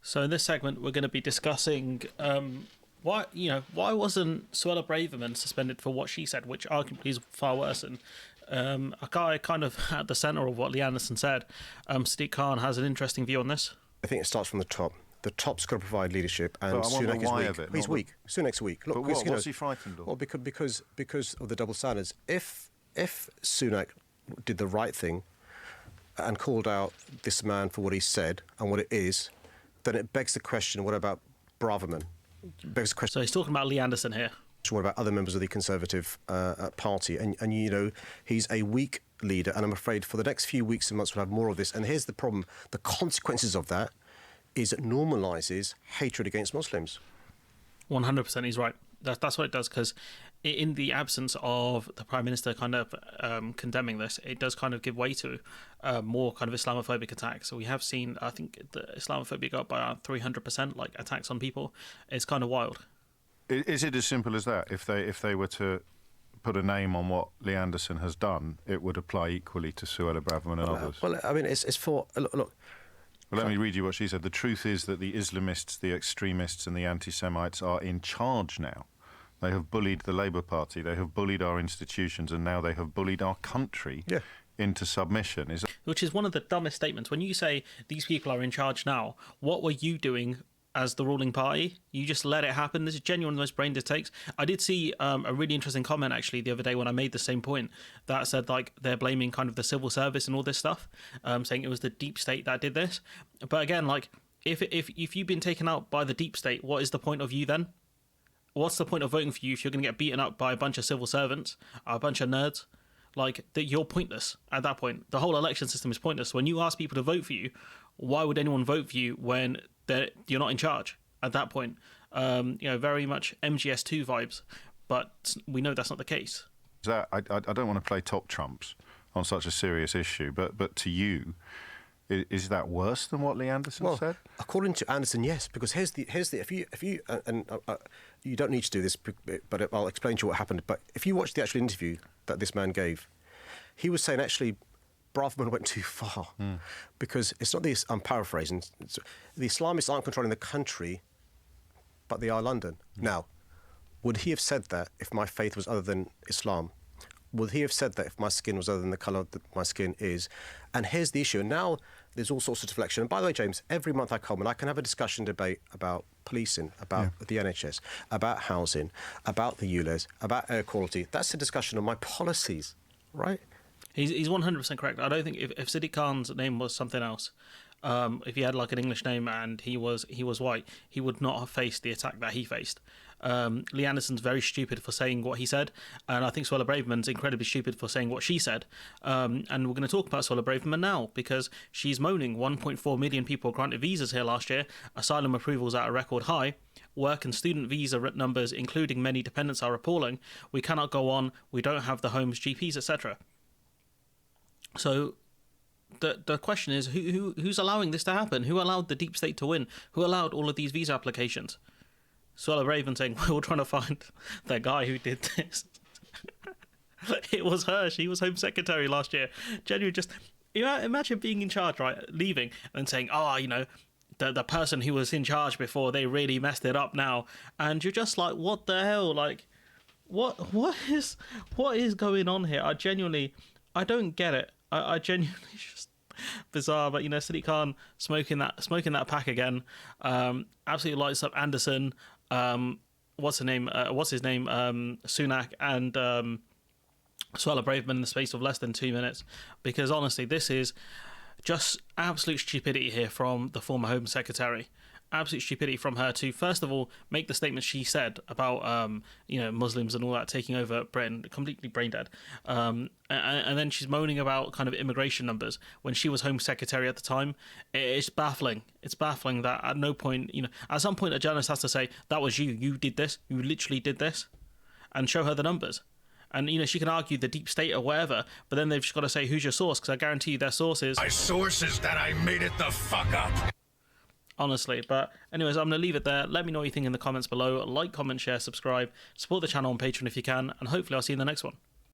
So in this segment, we're going to be discussing why wasn't Suella Braverman suspended for what she said, which arguably is far worse. And a guy kind of at the centre of what Lee Anderson said, Sadiq Khan has an interesting view on this. I think it starts from the top. The top's got to provide leadership, and Sunak is weak. He's weak. Sunak's weak. Look, but what's he frightened of? Well, because of the double standards. If Sunak did the right thing and called out this man for what he said and what it is, then it begs the question: what about Braverman? Begs the question. So he's talking about Lee Anderson here. What about other members of the Conservative Party? And you know, he's a weak leader, and I'm afraid for the next few weeks and months we'll have more of this. And here's the problem: the consequences of that is it normalises hatred against Muslims. 100%, he's right. That's what it does, because in the absence of the Prime Minister kind of condemning this, it does kind of give way to more kind of Islamophobic attacks. So we have seen, I think, the Islamophobia got up by around 300%, like attacks on people. It's kind of wild. Is it as simple as that? If they were to put a name on what Lee Anderson has done, it would apply equally to Suella Braverman and others? Well, I mean, it's for... Look. Well, let me read you what she said. The truth is that the Islamists, the extremists and the anti-Semites are in charge now. They have bullied the Labour Party, they have bullied our institutions, and now they have bullied our country into submission. Which is one of the dumbest statements. When you say these people are in charge now, what were you doing as the ruling party? You just let it happen. This is genuinely the most brain dead takes. I did see a really interesting comment actually the other day when I made the same point that said like they're blaming kind of the civil service and all this stuff, saying it was the deep state that did this. But again, like if you've been taken out by the deep state, what is the point of you then? What's the point of voting for you if you're going to get beaten up by a bunch of civil servants, a bunch of nerds? Like, that you're pointless at that point. The whole election system is pointless. When you ask people to vote for you, why would anyone vote for you when you're not in charge at that point? Very much MGS2 vibes, but we know that's not the case. I don't want to play top trumps on such a serious issue, but to you, is that worse than what Lee Anderson said? According to Anderson, yes, because here's the if you you don't need to do this, but I'll explain to you what happened. But if you watch the actual interview that this man gave, he was saying actually Braverman went too far because it's not this. I'm paraphrasing. The Islamists aren't controlling the country, but they are London. Now, would he have said that if my faith was other than Islam? Would he have said that if my skin was other than the colour that my skin is? And here's the issue. And now there's all sorts of deflection. And by the way, James, every month I come and I can have a discussion debate about policing, about the NHS, about housing, about the ULEZ, about air quality. That's a discussion on my policies, right? He's 100% correct. I don't think if Sadiq Khan's name was something else, if he had like an English name and he was white, he would not have faced the attack that he faced. Lee Anderson's very stupid for saying what he said, and I think Suella Braverman's incredibly stupid for saying what she said. And we're going to talk about Suella Braverman now because she's moaning 1.4 million people granted visas here last year, asylum approvals at a record high, work and student visa numbers, including many dependents, are appalling. We cannot go on. We don't have the homes, GPs, etc. So the question is, who's allowing this to happen? Who allowed the deep state to win? Who allowed all of these visa applications? Suella Braverman saying, we're trying to find the guy who did this. It was her. She was Home Secretary last year. Genuinely just... imagine being in charge, right, leaving, and saying, the person who was in charge before, they really messed it up now. And you're just like, what the hell? Like, what is going on here? I don't get it. I genuinely just... bizarre, but Sadiq Khan smoking that pack again. Absolutely lights up Anderson. What's his name? Sunak and Suella Braverman in the space of less than 2 minutes. Because honestly, this is just absolute stupidity here from the former Home Secretary. Absolute stupidity from her to, first of all, make the statement she said about Muslims and all that taking over Britain, completely brain dead, and then she's moaning about kind of immigration numbers when she was Home Secretary at the time. It's baffling. It's baffling that at no point, at some point a journalist has to say, that was you did this, you literally did this, and show her the numbers. And, she can argue the deep state or whatever, but then they've just got to say, who's your source? Because I guarantee you their source is... My source is that I made it the fuck up. Honestly, but anyways, I'm going to leave it there. Let me know what you think in the comments below. Like, comment, share, subscribe. Support the channel on Patreon if you can, and hopefully I'll see you in the next one.